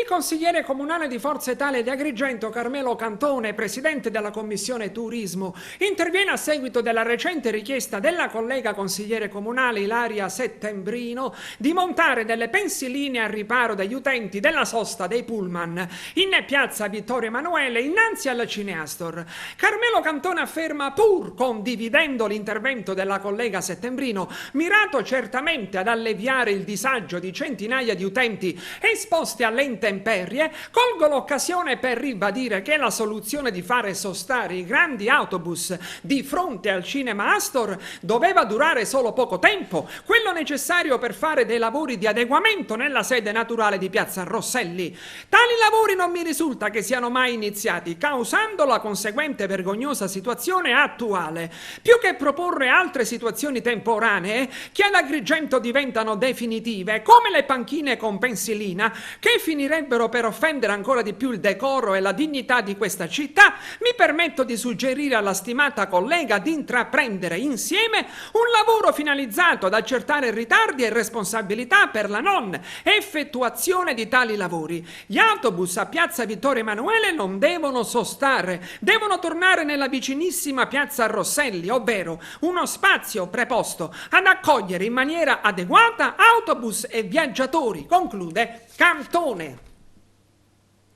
Il consigliere comunale di Forza Italia di Agrigento, Carmelo Cantone, presidente della Commissione Turismo, interviene a seguito della recente richiesta della collega consigliere comunale Ilaria Settembrino di montare delle pensiline a riparo degli utenti della sosta dei pullman in piazza Vittorio Emanuele innanzi al Cineastor. Carmelo Cantone afferma, pur condividendo l'intervento della collega Settembrino, mirato certamente ad alleviare il disagio di centinaia di utenti esposti alle intemperie, colgo l'occasione per ribadire che la soluzione di fare sostare i grandi autobus di fronte al Cinema Astor doveva durare solo poco tempo, quello necessario per fare dei lavori di adeguamento nella sede naturale di Piazza Rosselli. Tali lavori non mi risulta che siano mai iniziati, causando la conseguente vergognosa situazione attuale. Più che proporre altre situazioni temporanee che ad Agrigento diventano definitive, come le panchine con pensilina, che finirebbero per offendere ancora di più il decoro e la dignità di questa città, mi permetto di suggerire alla stimata collega di intraprendere insieme un lavoro finalizzato ad accertare ritardi e responsabilità per la non effettuazione di tali lavori. Gli autobus a Piazza Vittorio Emanuele non devono sostare, devono tornare nella vicinissima Piazza Rosselli, ovvero uno spazio preposto ad accogliere in maniera adeguata autobus e viaggiatori, conclude Cantone.